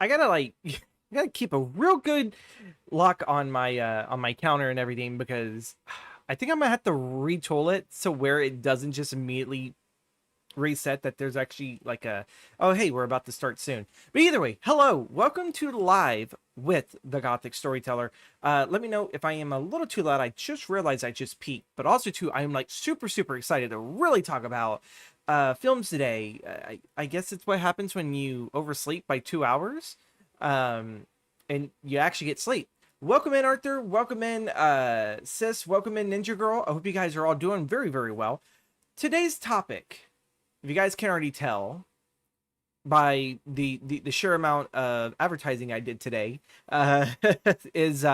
I gotta like I gotta keep a real good lock on my counter and everything because I think I'm gonna have to retool it so where it doesn't just immediately reset, that there's actually like a, oh hey, we're about to start soon. But either way, hello, welcome to Live with the Gothic Storyteller. Let me know if I am a little too loud. I just realized I just peaked, but also too I am like super excited to really talk about films today. I guess it's what happens when you oversleep by 2 hours, um and you actually get sleep. Welcome in, Arthur. Welcome in, Sis. Welcome in, Ninja Girl. I hope you guys are all doing very well. Today's topic, if you guys can already tell by the sheer amount of advertising I did today, uh, is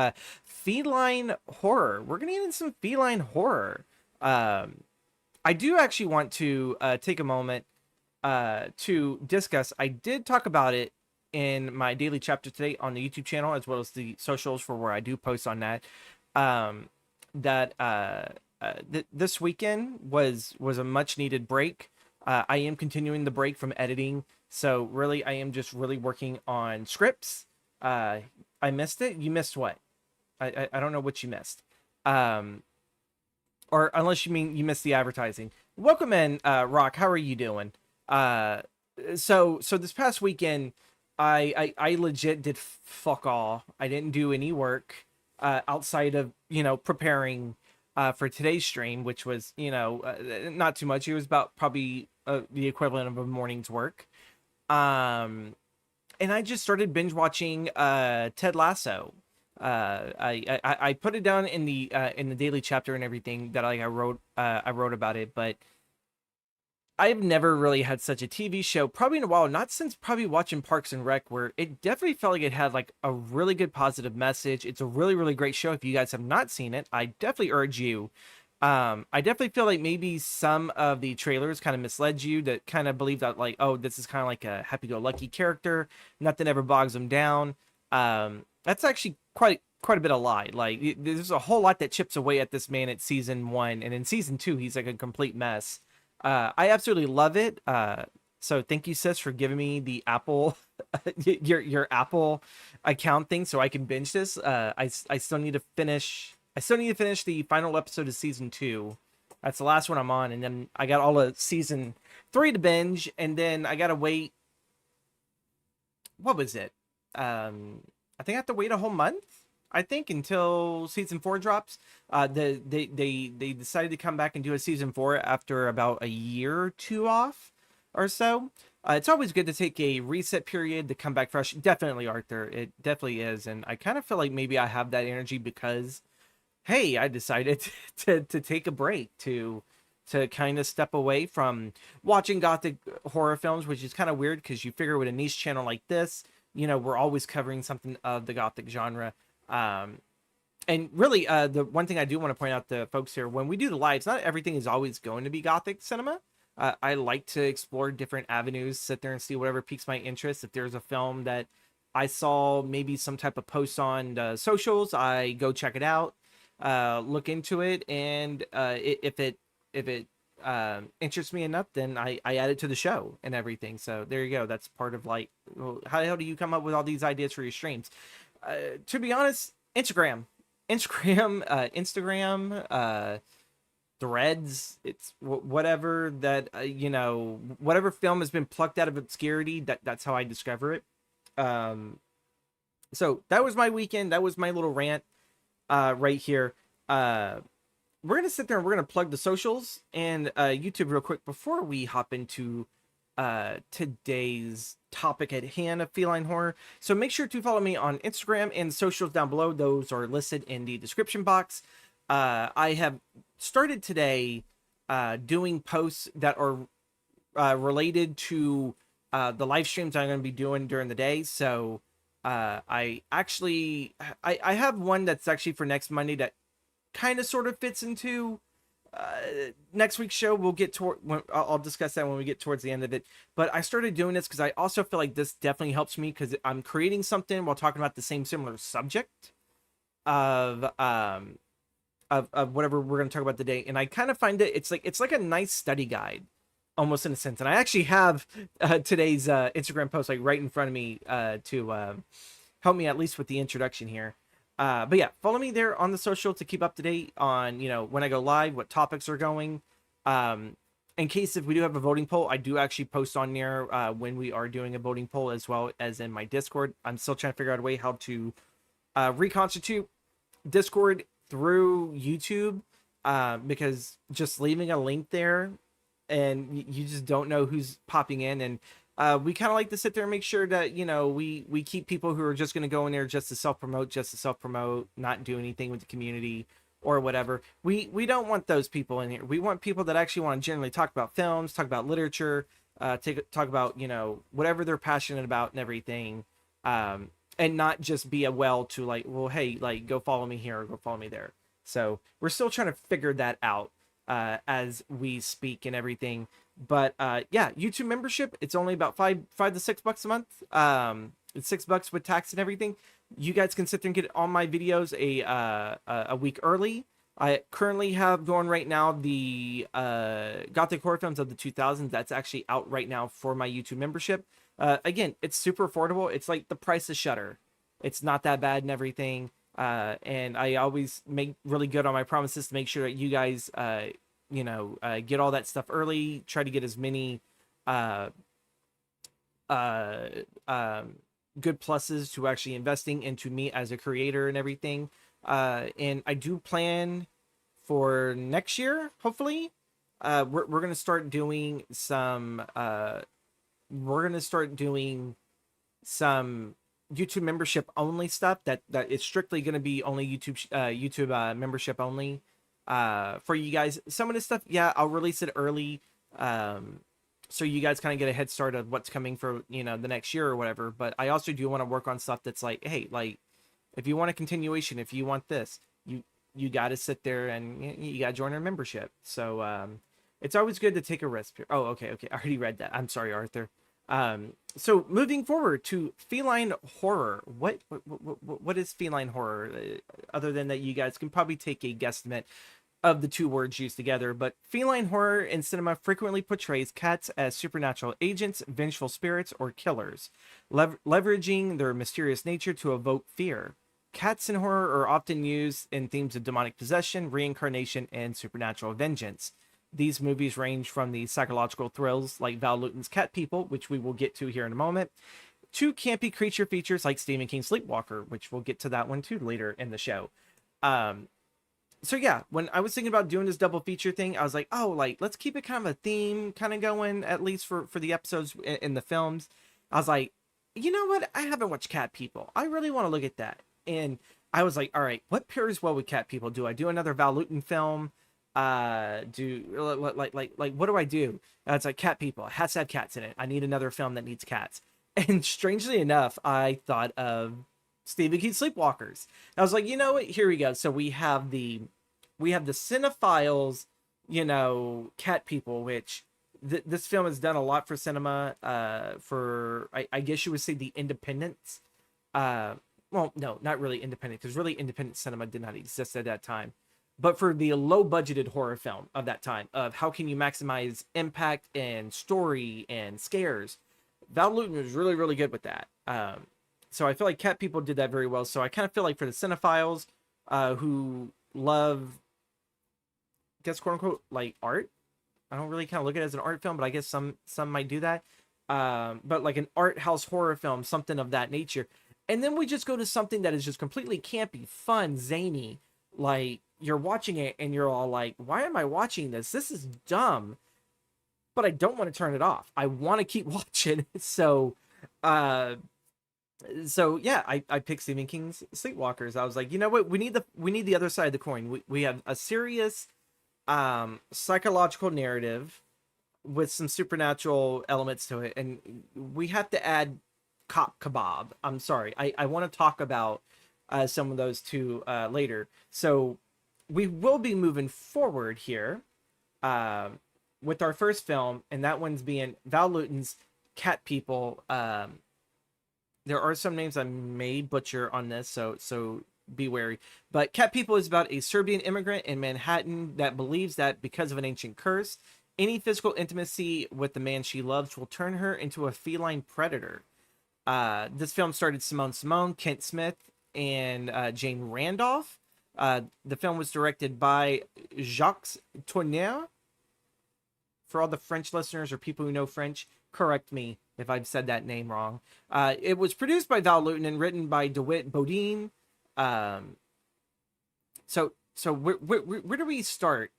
feline horror. We're gonna get into some feline horror. Um, I do actually want to take a moment to discuss. I did talk about it in my daily chapter today on the YouTube channel, as well as the socials for where I do post on that. Um, that this weekend was a much needed break. I am continuing the break from editing, so really I am just really working on scripts. I missed it. You missed what? I don't know what you missed. Um, or unless you mean you missed the advertising. Welcome in, Rock. How are you doing? Uh, so this past weekend, I legit did fuck all. I didn't do any work outside of preparing for today's stream, which was not too much. It was about probably the equivalent of a morning's work. Um, and I just started binge watching Ted Lasso. I put it down in the daily chapter and everything that I wrote about it, but I've never really had such a TV show probably in a while, not since probably watching Parks and Rec, where it definitely felt like it had like a really good positive message. It's a really great show. If you guys have not seen it, I definitely urge you. I definitely feel like maybe some of the trailers kind of misled you to kind of believe that like, oh, this is kind of like a happy-go-lucky character, nothing ever bogs him down. That's actually quite a bit of lie. Like there's a whole lot that chips away at this man at season one, and in season two, he's like a complete mess. I absolutely love it. So thank you, sis, for giving me the Apple, your Apple account thing, so I can binge this. I still need to finish. I still need to finish the final episode of season two. That's the last one I'm on, and then I got all of season three to binge, and then I gotta wait. What was it? I think I have to wait a whole month. I think until season four drops. They decided to come back and do a season four after about a year or two off or so. It's always good to take a reset period to come back fresh. Definitely, Arthur. It definitely is, and I kind of feel like maybe I have that energy because, hey, I decided to take a break to kind of step away from watching Gothic horror films, which is kind of weird because you figure with a niche channel like this, we're always covering something of the Gothic genre. Um, and really, the one thing I do want to point out to folks here, when we do the lives, not everything is always going to be Gothic cinema. I like to explore different avenues, sit there and see whatever piques my interest. If there's a film that I saw maybe some type of post on the socials, I go check it out, look into it, and if it interests me enough, then I add it to the show and everything. So there you go. That's part of like, well, how the hell do you come up with all these ideas for your streams? To be honest, Instagram, Threads. It's whatever that whatever film has been plucked out of obscurity. That's how I discover it. Um, so that was my weekend. That was my little rant. Right here. We're gonna sit there and we're gonna plug the socials and YouTube real quick before we hop into today's topic at hand of feline horror. So make sure to follow me on Instagram and socials down below. Those are listed in the description box. I have started today doing posts that are related to the live streams I'm going to be doing during the day. So I have one that's actually for next Monday that kind of sort of fits into next week's show. We'll get to I'll discuss that when we get towards the end of it. But I started doing this because I also feel like this definitely helps me because I'm creating something while talking about the same similar subject of of whatever we're going to talk about today. And I kind of find it's like a nice study guide almost in a sense. And I actually have today's Instagram post like right in front of me to help me at least with the introduction here. But yeah, follow me there on the social to keep up to date on, you know, when I go live, what topics are going. Um, in case if we do have a voting poll, I do actually post on there when we are doing a voting poll, as well as in my Discord. I'm still trying to figure out a way how to reconstitute Discord through YouTube, because just leaving a link there and you just don't know who's popping in. And we kind of like to sit there and make sure that, you know, we keep people who are just going to go in there just to self-promote, not do anything with the community or whatever. We don't want those people in here. We want people that actually want to generally talk about films, talk about literature, talk about, you know, whatever they're passionate about and everything. And not just be a well to like, well, hey, like, go follow me here or go follow me there. So we're still trying to figure that out as we speak and everything. But yeah, YouTube membership, it's only about $5 to $6 a month. It's $6 with tax and everything. You guys can sit there and get all my videos a week early. I currently have going right now the Gothic horror films of the 2000s. That's actually out right now for my YouTube membership. Again, it's super affordable. It's like the price of Shutter. It's not that bad and everything. And I always make really good on my promises to make sure that you guys, you know, get all that stuff early. Try to get as many good pluses to actually investing into me as a creator and everything. And I do plan for next year, hopefully. We're gonna start doing some. We're gonna start doing some YouTube membership only stuff that is strictly going to be only YouTube membership only for you guys. Some of this stuff, yeah, I'll release it early, so you guys kind of get a head start of what's coming for, you know, the next year or whatever. But I also do want to work on stuff that's like, hey, like, if you want a continuation, if you want this, you got to sit there and you got to join our membership. So it's always good to take a risk. Oh, okay, I already read that. I'm sorry, Arthur. So moving forward to Feline-Horror. What is Feline-Horror? Other than that, you guys can probably take a guesstimate of the two words used together. But Feline-Horror in cinema frequently portrays cats as supernatural agents, vengeful spirits, or killers, leveraging their mysterious nature to evoke fear. Cats in horror are often used in themes of demonic possession, reincarnation, and supernatural vengeance. These movies range from the psychological thrills like Val Lewton's Cat People, which we will get to here in a moment, to campy creature features like Stephen King's Sleepwalker, which we'll get to that one too later in the show. So yeah, when I was thinking about doing this double feature thing, I was like, oh, like, let's keep it kind of a theme kind of going, at least for the episodes in the films. I was like, you know what? I haven't watched Cat People. I really want to look at that. And I was like, all right, what pairs well with Cat People? Do I do another Val Lewton film? Do what do I do? It's like Cat People. It has to have cats in it. I need another film that needs cats. And strangely enough, I thought of Stephen King's Sleepwalkers. I was like, you know what? Here we go. So we have the cinephiles, you know, Cat People, which this film has done a lot for cinema. For I guess you would say the independents. Well, no, not really independent, because really independent cinema did not exist at that time. But for the low-budgeted horror film of that time, of how can you maximize impact and story and scares, Val Lewton was really, really good with that. So I feel like Cat People did that very well. So I kind of feel like for the cinephiles who love, I guess, quote-unquote, like art, I don't really kind of look at it as an art film, but I guess some might do that. But like an art house horror film, something of that nature. And then we just go to something that is just completely campy, fun, zany. Like, you're watching it and you're all like, why am I watching this? This is dumb. But I don't want to turn it off. I want to keep watching. So yeah, I picked Stephen King's Sleepwalkers. I was like, you know what? We need the other side of the coin. We have a serious psychological narrative with some supernatural elements to it, and we have to add cop kebab. I'm sorry. I want to talk about some of those two later. So we will be moving forward here with our first film, and that one's being Val Lewton's Cat People. There are some names I may butcher on this, so be wary. But Cat People is about a Serbian immigrant in Manhattan that believes that because of an ancient curse, Any physical intimacy with the man she loves will turn her into a feline predator. This film starred Simone, Kent Smith, and Jane Randolph. The film was directed by Jacques Tourneur. For all the French listeners or people who know French, correct me if I've said that name wrong. It was produced by Val Lewton and written by DeWitt Bodine. So where do we start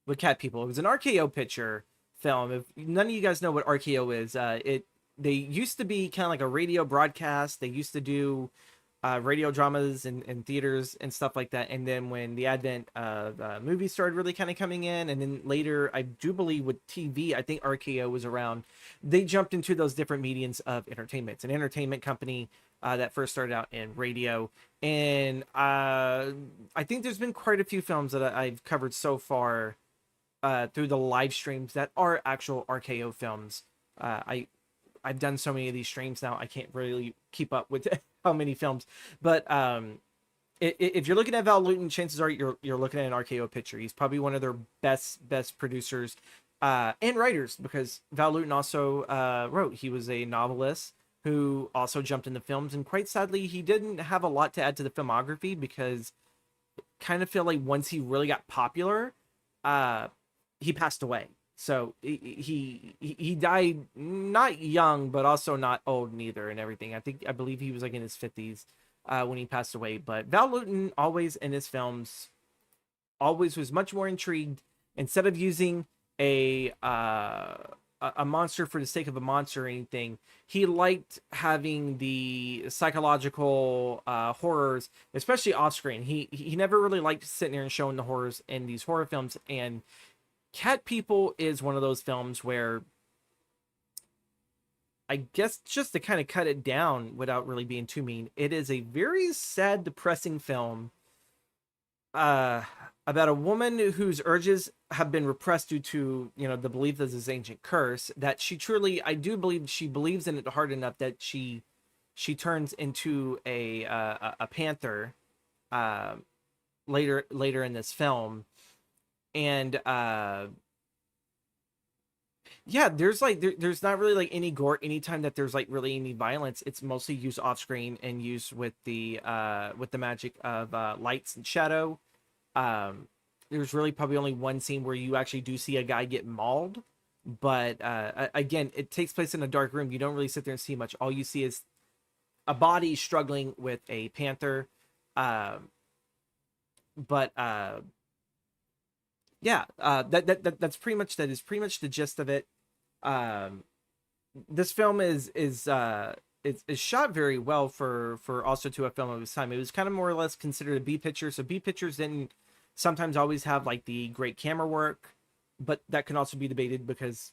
with Cat People? It was an RKO picture film. If none of you guys know what RKO is, they used to be kind of like a radio broadcast. They used to do radio dramas and theaters and stuff like that. And then when the advent of movies started really kind of coming in, and then later, I do believe with TV, I think RKO was around, they jumped into those different mediums of entertainment. It's an entertainment company that first started out in radio. And I think there's been quite a few films that I've covered so far through the live streams that are actual RKO films. I've done so many of these streams now, I can't really keep up with how many films. But if you're looking at Val Lewton, chances are you're looking at an RKO picture. He's probably one of their best producers and writers, because Val Lewton also wrote. He was a novelist who also jumped into films, and quite sadly, he didn't have a lot to add to the filmography, because kind of feel like once he really got popular, he passed away. So he died not young, but also not old neither, and everything. I believe he was like in his 50s when he passed away. But Val Lewton always in his films always was much more intrigued. Instead of using a monster for the sake of a monster or anything, he liked having the psychological horrors, especially off screen. He never really liked sitting there and showing the horrors in these horror films. And Cat People is one of those films where, I guess, just to kind of cut it down without really being too mean, it is a very sad, depressing film about a woman whose urges have been repressed due to, the belief of this ancient curse, that she truly, I do believe she believes in it hard enough that she turns into a panther later in this film. And yeah, there's there's not really like any gore anytime that there's like really any violence. It's mostly used off screen and used with the magic of lights and shadow. There's really probably only one scene where you actually do see a guy get mauled, but again, it takes place in a dark room. You don't really sit there and see much. All you see is a body struggling with a panther. But yeah, that's pretty much the gist of it. This film is shot very well for also to a film of its time. It was kind of more or less considered a B picture. So B pictures didn't sometimes always have like the great camera work, but that can also be debated, because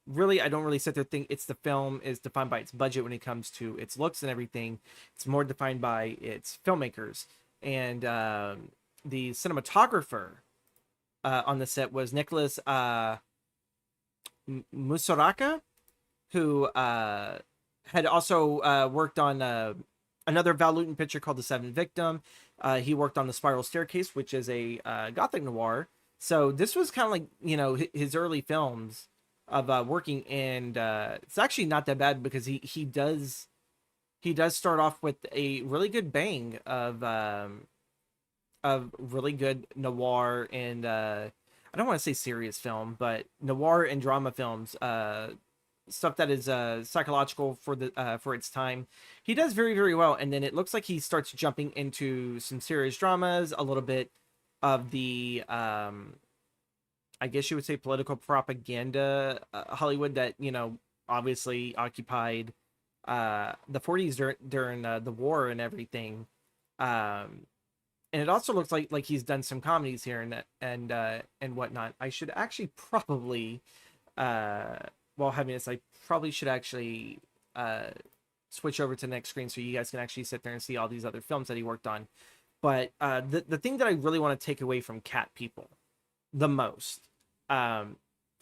really I don't really sit there and think the film is defined by its budget when it comes to its looks and everything. It's more defined by its filmmakers. And the cinematographer on the set was Nicholas Musaraka, who had also worked on another Val Lewton picture called The Seventh Victim. He worked on The Spiral Staircase, which is a Gothic noir. So this was kind of like, his early films of working, and it's actually not that bad, because he does start off with a really good bang of really good noir and I don't want to say serious film, but noir and drama films, stuff that is psychological for its time. He does very, very well, and then it looks like he starts jumping into some serious dramas, a little bit of the I guess you would say political propaganda Hollywood that obviously occupied the 40s during the war and everything. And it also looks like he's done some comedies here and whatnot. I should actually probably, while having this, I probably should actually switch over to the next screen so you guys can actually sit there and see all these other films that he worked on. But the thing that I really want to take away from Cat People the most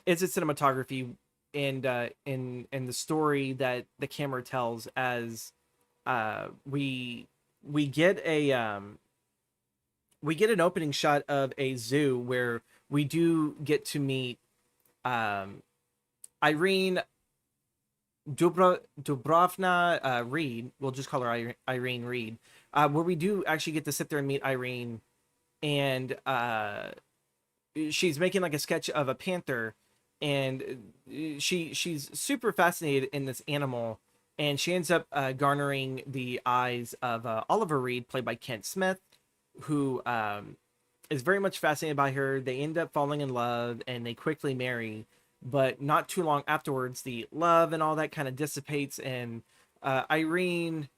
is its cinematography and the story that the camera tells, as we get an opening shot of a zoo where we do get to meet um, Irene Dubrovna Reed. We'll just call her Irene Reed. Where we do actually get to sit there and meet Irene, and she's making like a sketch of a panther, and she's super fascinated in this animal, and she ends up garnering the eyes of Oliver Reed, played by Kent Smith, who is very much fascinated by her. They end up falling in love, and they quickly marry. But not too long afterwards, the love and all that kind of dissipates, and Irene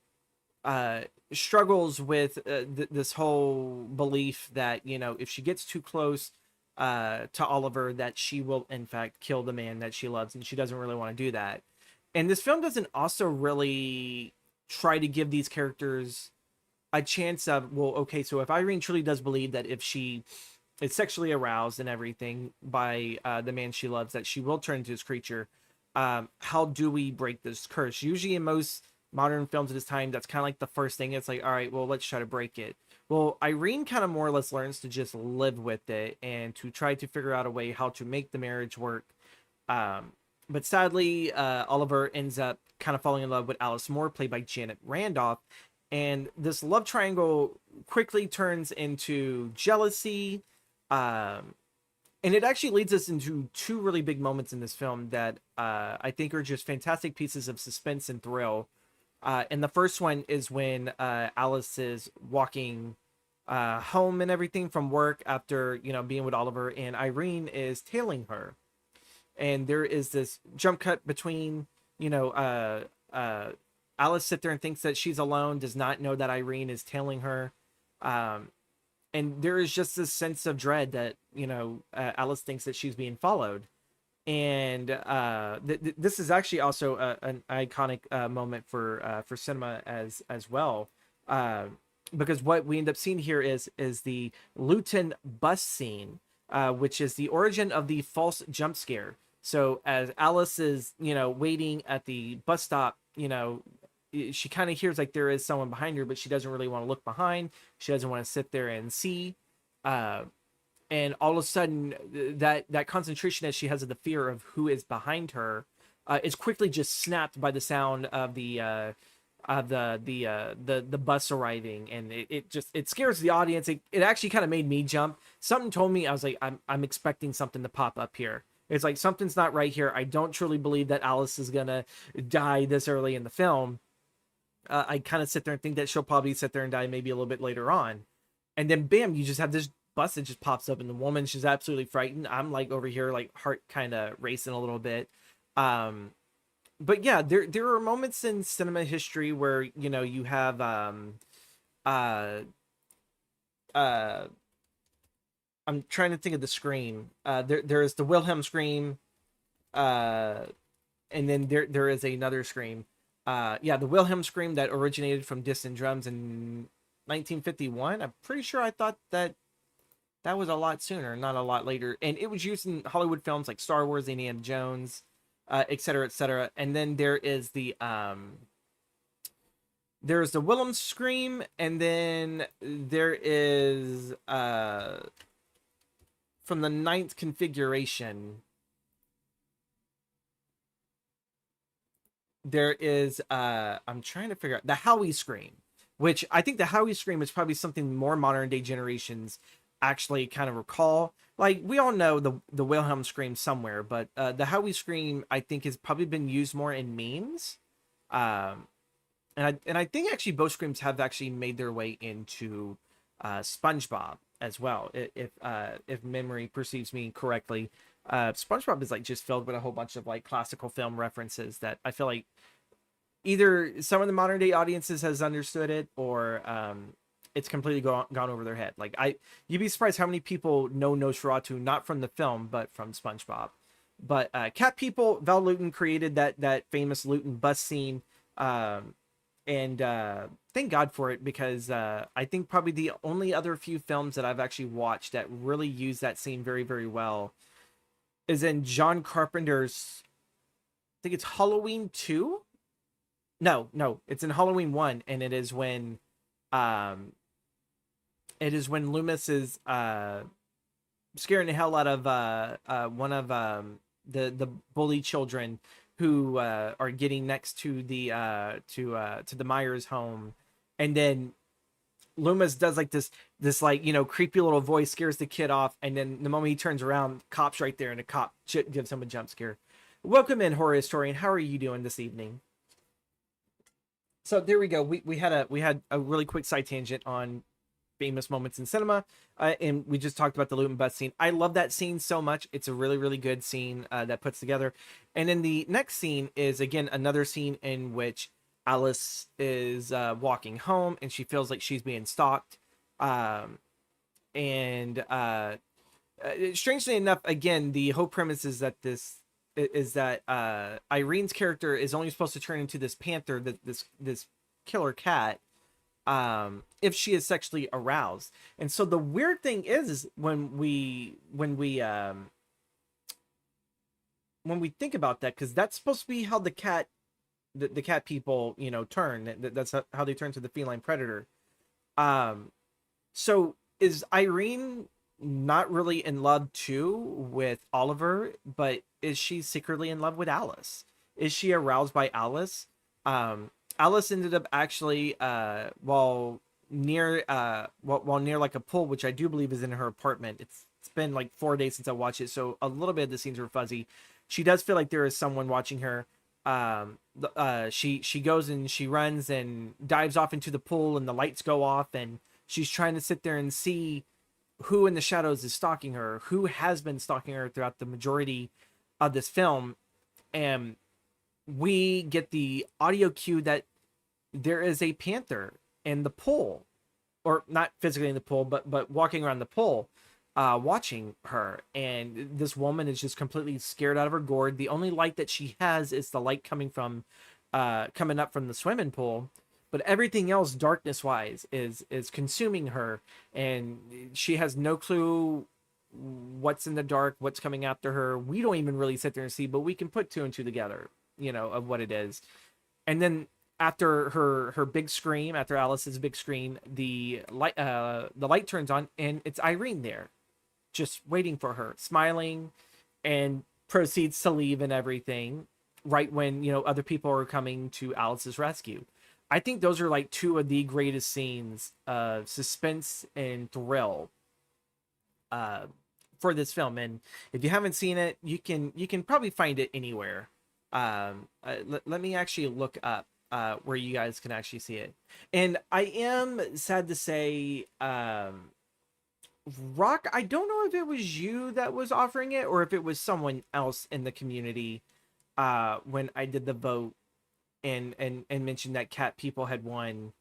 uh, struggles with this whole belief that, you know, if she gets too close to Oliver, that she will in fact kill the man that she loves, and she doesn't really want to do that. And this film doesn't also really try to give these characters a chance of, well, okay, so if Irene truly does believe that if she is sexually aroused and everything by the man she loves, that she will turn into this creature, how do we break this curse? Usually in most modern films at this time, that's kind of like the first thing. It's like, all right, well, let's try to break it. Well, Irene kind of more or less learns to just live with it and to try to figure out a way how to make the marriage work. Um, but sadly, Oliver ends up kind of falling in love with Alice Moore, played by Janet Randolph. And this love triangle quickly turns into jealousy. Um, and it actually leads us into two really big moments in this film that I think are just fantastic pieces of suspense and thrill. And the first one is when Alice is walking home and everything from work after, you know, being with Oliver, and Irene is tailing her. And there is this jump cut between, you know, Alice sit there and thinks that she's alone, does not know that Irene is tailing her. Um, and there is just this sense of dread that, you know, Alice thinks that she's being followed. And this is actually also an iconic moment for cinema as well, uh, because what we end up seeing here is the Lewton bus scene, which is the origin of the false jump scare. So as Alice is, you know, waiting at the bus stop, you know, she kind of hears like there is someone behind her, but she doesn't really want to look behind. She doesn't want to sit there and see. Uh, and all of a sudden, that concentration that she has of the fear of who is behind her is quickly just snapped by the sound of the bus arriving, and it just it scares the audience. It actually kind of made me jump. Something told me, I was like, I'm expecting something to pop up here. It's like something's not right here. I don't truly believe that Alice is gonna die this early in the film. I kind of sit there and think that she'll probably sit there and die maybe a little bit later on. And then bam, you just have this bus that just pops up, and the woman, she's absolutely frightened. I'm like over here, like heart kind of racing a little bit. Um, but yeah, there are moments in cinema history where, you know, you have uh uh I'm trying to think of the scream. There is the Wilhelm scream, uh, and then there is another scream. Yeah, the Wilhelm scream that originated from distant drums in 1951. I'm pretty sure I thought that that was a lot sooner, not a lot later. And it was used in Hollywood films like Star Wars, Indiana Jones, et cetera, et cetera. And then there's the Wilhelm scream, and then there is from the ninth configuration, there is I'm trying to figure out the Howie scream, which I think the Howie scream is probably something more modern day generations actually kind of recall. Like, we all know the Wilhelm scream somewhere, but the Howie scream, I think, has probably been used more in memes. Um, and I think actually both screams have actually made their way into SpongeBob as well, if memory perceives me correctly. SpongeBob is like just filled with a whole bunch of like classical film references that I feel like either some of the modern day audiences has understood it, or it's completely gone over their head. Like, you'd be surprised how many people know Nosferatu not from the film but from SpongeBob. But Cat People, Val Lewton created that famous Lewton bus scene, and thank God for it, because I think probably the only other few films that I've actually watched that really use that scene very, very well is in John Carpenter's, I think it's Halloween 2. No, it's in Halloween 1, and um it is when Loomis is scaring the hell out of one of the bully children who are getting next to the Myers home, and then Loomis does like this like, you know, creepy little voice, scares the kid off, and then the moment he turns around, cop's right there, and the cop gives him a jump scare. Welcome in, horror historian. How are you doing this evening? So there we go. We had a really quick side tangent on famous moments in cinema, and we just talked about the Luton bus scene. I love that scene so much. It's a really really good scene that puts together. And then the next scene is again another scene in which Alice is walking home and she feels like she's being stalked. Um, and strangely enough, again, the whole premise is that Irene's character is only supposed to turn into this panther, this killer cat, if she is sexually aroused. And so the weird thing is when we think about that, because that's supposed to be how the cat people, you know, turn. That's how they turn to the feline predator. Um, so is Irene not really in love too with Oliver, but is she secretly in love with Alice? Is she aroused by Alice? Alice ended up actually while near like a pool, which I do believe is in her apartment. It's been like 4 days since I watched it, so a little bit of the scenes were fuzzy. She does feel like there is someone watching her. She goes and she runs and dives off into the pool, and the lights go off, and she's trying to sit there and see who in the shadows is stalking her, who has been stalking her throughout the majority of this film. And we get the audio cue that there is a panther in the pool, or not physically in the pool, but walking around the pool, watching her. And this woman is just completely scared out of her gourd. The only light that she has is the light coming up from the swimming pool, but everything else darkness wise is consuming her, and she has no clue what's in the dark, what's coming after her. We don't even really sit there and see, but we can put two and two together, you know, of what it is. And then after her big scream, after Alice's big scream, the light turns on, and it's Irene there, just waiting for her, smiling, and proceeds to leave and everything right when, you know, other people are coming to Alice's rescue. I think those are like two of the greatest scenes of suspense and thrill uh, for this film. And if you haven't seen it, you can probably find it anywhere. Let me actually look up where you guys can actually see it. And I am sad to say, Rock, I don't know if it was you that was offering it or if it was someone else in the community when I did the vote and mentioned that cat people had won.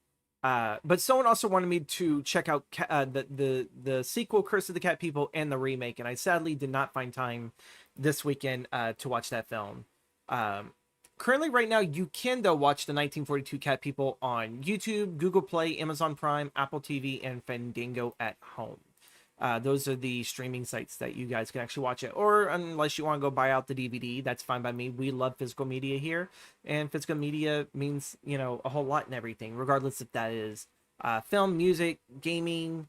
But someone also wanted me to check out the sequel, Curse of the Cat People, and the remake, and I sadly did not find time this weekend to watch that film. Currently, right now, you can though watch the 1942 Cat People on YouTube, Google Play, Amazon Prime, Apple TV, and Fandango at Home. Those are the streaming sites that you guys can actually watch it. Or unless you want to go buy out the DVD, that's fine by me. We love physical media here, and physical media means, you know, a whole lot in everything, regardless if that is film, music, gaming.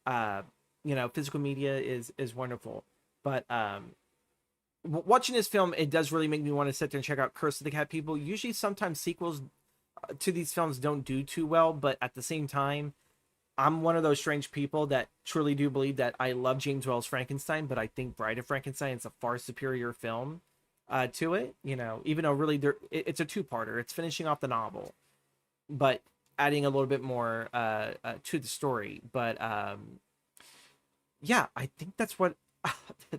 You know, physical media is wonderful. But watching this film, it does really make me want to sit there and check out Curse of the Cat People. Usually, sometimes sequels to these films don't do too well, but at the same time, I'm one of those strange people that truly do believe that I love James Whale's Frankenstein, but I think Bride of Frankenstein is a far superior film to it. You know, even though really it's a two-parter. It's finishing off the novel, but adding a little bit more to the story. But yeah, I think that's what I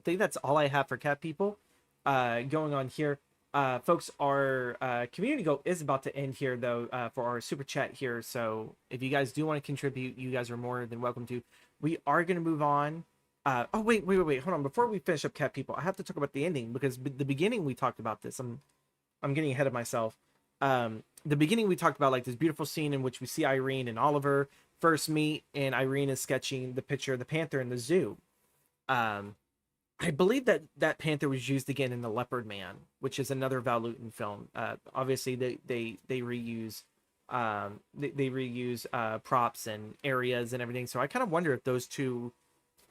think that's all I have for Cat People going on here. Folks, our community goal is about to end here, though, for our super chat here. So if you guys do want to contribute, you guys are more than welcome to. We are going to move on. Oh, wait. Hold on. Before we finish up Cat People, I have to talk about the ending, because the beginning we talked about this. I'm getting ahead of myself. The beginning we talked about like this beautiful scene in which we see Irene and Oliver first meet, and Irene is sketching the picture of the panther in the zoo. I believe that panther was used again in The Leopard Man, which is another Val Lewton film. Obviously, they reuse they reuse props and areas and everything. So I kind of wonder if those two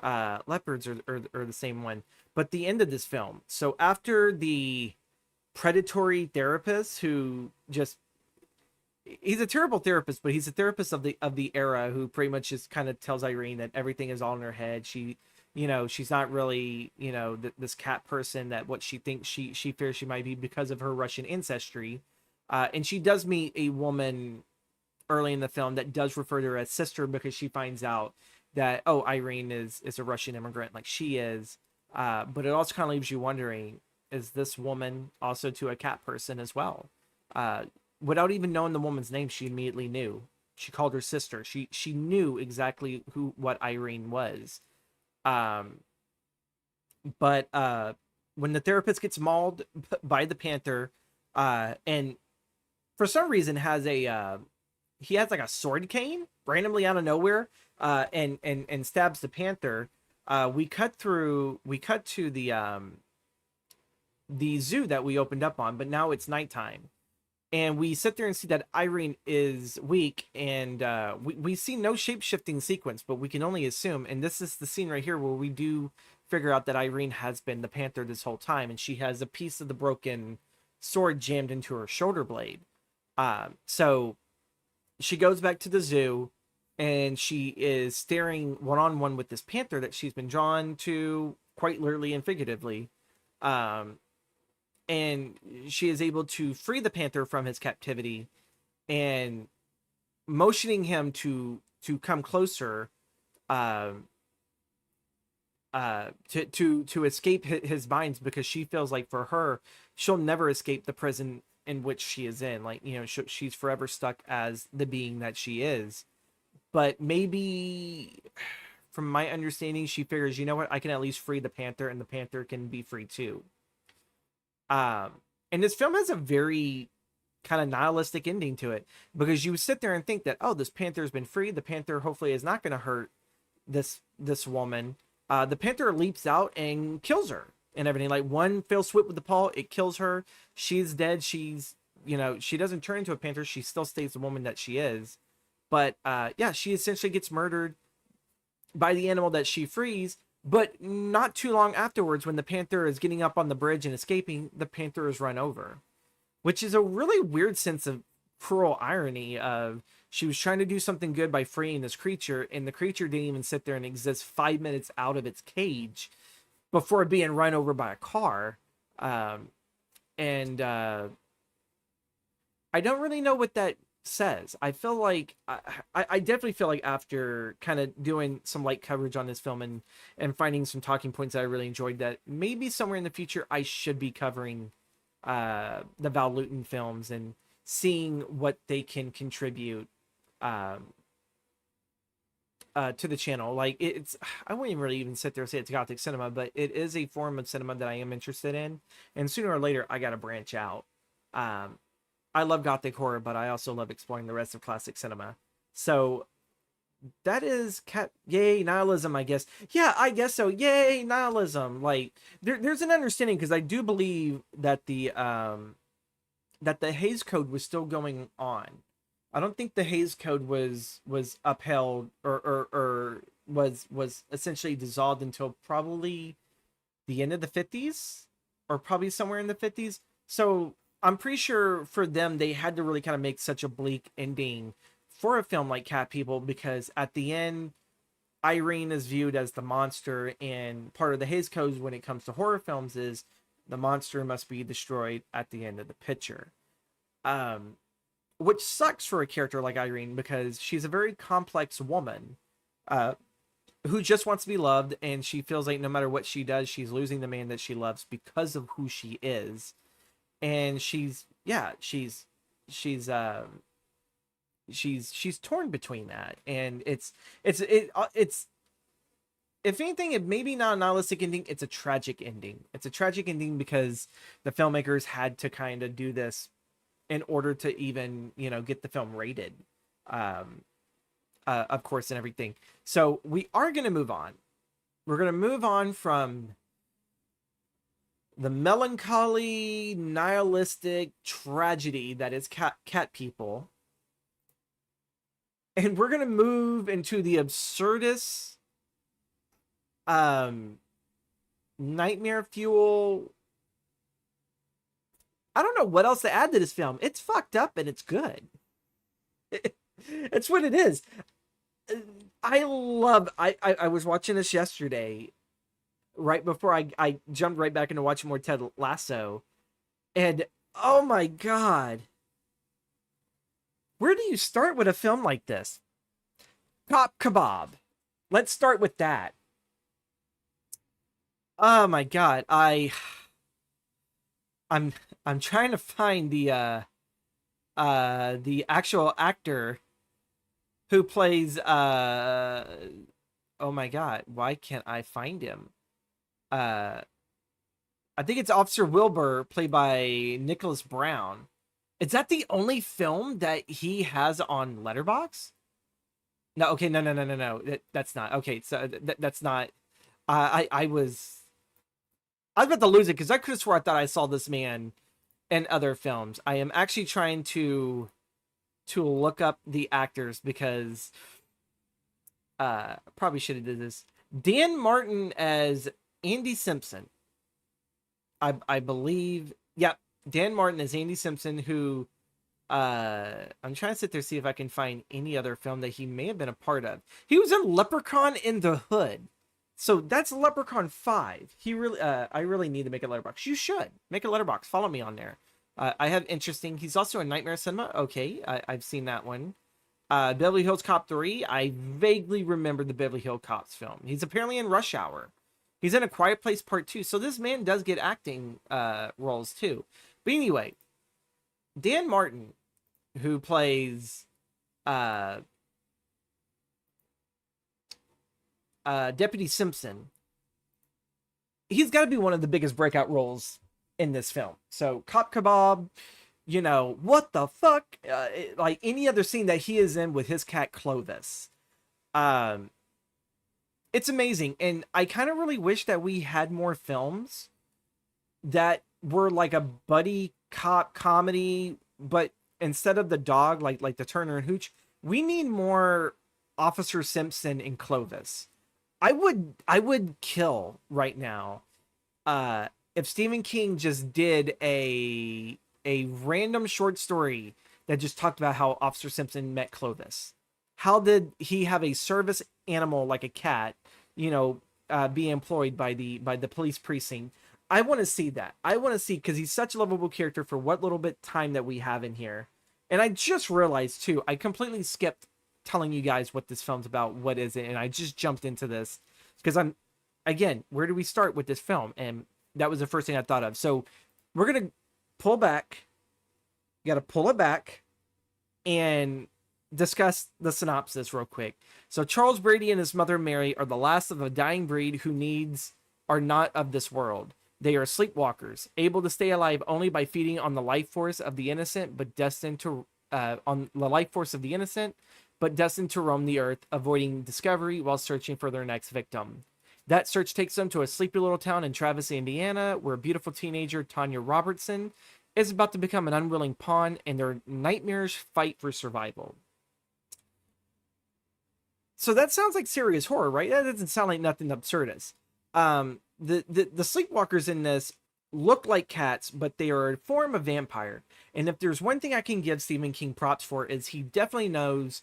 leopards are the same one. but the end of this film. So after the predatory therapist who just he's a terrible therapist, but he's a therapist of the era who pretty much just kind of tells Irene that everything is all in her head. She, you know, she's not really, you know, this cat person that what she thinks she fears she might be because of her Russian ancestry. And she does meet a woman early in the film that does refer to her as sister because she finds out that, oh, Irene is a Russian immigrant like she is. But it also kind of leaves you wondering, is this woman also to a cat person as well? Without even knowing the woman's name, she immediately knew. She called her sister. She knew exactly what Irene was. Um, but when the therapist gets mauled by the panther, and for some reason has a he has like a sword cane randomly out of nowhere, and stabs the panther. We cut to the zoo that we opened up on, but now it's nighttime. And we sit there and see that Irene is weak, and we see no shape-shifting sequence, but we can only assume, and this is the scene right here where we do figure out that Irene has been the panther this whole time, and she has a piece of the broken sword jammed into her shoulder blade. So she goes back to the zoo, and she is staring one-on-one with this panther that she's been drawn to, quite literally and figuratively. And she is able to free the panther from his captivity, and motioning him to come closer, to escape his binds, because she feels like for her she'll never escape the prison in which she is in. Like, you know, she's forever stuck as the being that she is. But maybe from my understanding, she figures, you know what, I can at least free the panther, and the panther can be free too. And this film has a very kind of nihilistic ending to it, because you sit there and think that, oh, this panther's been freed. The panther hopefully is not going to hurt this woman. The panther leaps out and kills her and everything. Like, one fell swoop with the paw, it kills her. She's dead. She's, you know, she doesn't turn into a panther. She still stays the woman that she is. But yeah, she essentially gets murdered by the animal that she frees. But not too long afterwards, when the panther is getting up on the bridge and escaping, the panther is run over, which is a really weird sense of cruel irony of, she was trying to do something good by freeing this creature, and the creature didn't even sit there and exist 5 minutes out of its cage before being run over by a car. And I don't really know what that says. I feel like I definitely feel like after kind of doing some light coverage on this film and finding some talking points that I really enjoyed, that maybe somewhere in the future I should be covering the Val Lewton films and seeing what they can contribute to the channel. Like, it's, I wouldn't really even sit there and say it's Gothic cinema, but it is a form of cinema that I am interested in, and sooner or later I gotta branch out. I love Gothic horror, but I also love exploring the rest of classic cinema. So that is yay nihilism, I guess. Yeah, I guess so. Yay nihilism. Like, there's an understanding, because I do believe that the Hays Code was still going on. I don't think the Hays Code was upheld or was essentially dissolved until probably the end of the 50s, or probably somewhere in the 50s. So I'm pretty sure for them, they had to really kind of make such a bleak ending for a film like Cat People, because at the end, Irene is viewed as the monster, and part of the Hays Code when it comes to horror films is the monster must be destroyed at the end of the picture. Which sucks for a character like Irene, because she's a very complex woman who just wants to be loved, and she feels like no matter what she does, she's losing the man that she loves because of who she is. And she's torn between that, and it's if anything, it maybe not a nihilistic ending, it's a tragic ending. It's a tragic ending because the filmmakers had to kind of do this in order to even, you know, get the film rated, of course, and everything. So we are going to move on. We're going to move on from the melancholy, nihilistic tragedy that is cat people. And we're going to move into the absurdist, nightmare fuel. I don't know what else to add to this film. It's fucked up and it's good. It's what it is. I was watching this yesterday, right before I jumped right back into watching more Ted Lasso. And oh my god. Where do you start with a film like this? Cop Kebab. Let's start with that. Oh my god. I'm I'm trying to find the actual actor who plays oh my god, why can't I find him? Uh I think it's Officer Wilbur, played by Nicholas Brown. Is that the only film that he has on Letterboxd? No, okay, no. That's not okay. So that's not. I was about to lose it because I could have swore I thought I saw this man in other films. I am actually trying to look up the actors because probably should have did this. Dan Martin as Andy Simpson. I believe. Yep, Dan Martin as Andy Simpson, who I'm trying to sit there see if I can find any other film that he may have been a part of. He was in Leprechaun in the Hood. So that's Leprechaun 5. He really I really need to make a letterbox. You should make a letterbox. Follow me on there. I have interesting. He's also in Nightmare Cinema. Okay, I've seen that one. Beverly Hills Cop 3. I vaguely remember the Beverly Hills Cops film. He's apparently in Rush Hour. He's in A Quiet Place Part 2. So this man does get acting roles too. But anyway, Dan Martin, who plays Deputy Simpson, he's got to be one of the biggest breakout roles in this film. So Cop Kebab, you know, what the fuck? Like any other scene that he is in with his cat Clovis. It's amazing. And I kind of really wish that we had more films that were like a buddy cop comedy, but instead of the dog, like the Turner and Hooch, we need more Officer Simpson and Clovis. I would kill right now if Stephen King just did a random short story that just talked about how Officer Simpson met Clovis. How did he have a service animal like a cat, you know, be employed by the police precinct? I want to see that. I want to see, because he's such a lovable character for what little bit time that we have in here. And I just realized too, I completely skipped telling you guys what this film's about, what is it, and I just jumped into this because again, where do we start with this film? And that was the first thing I thought of. So we're gonna pull back. You got to pull it back and discuss the synopsis real quick. So Charles Brady and his mother Mary are the last of a dying breed who needs are not of this world. They are sleepwalkers, able to stay alive only by feeding on the life force of the innocent, but destined to roam the earth, avoiding discovery while searching for their next victim. That search takes them to a sleepy little town in Travis, Indiana, where a beautiful teenager, Tanya Robertson, is about to become an unwilling pawn in their nightmarish fight for survival. So that sounds like serious horror, right? That doesn't sound like nothing absurdist. The sleepwalkers in this look like cats, but they are a form of vampire. And if there's one thing I can give Stephen King props for, is he definitely knows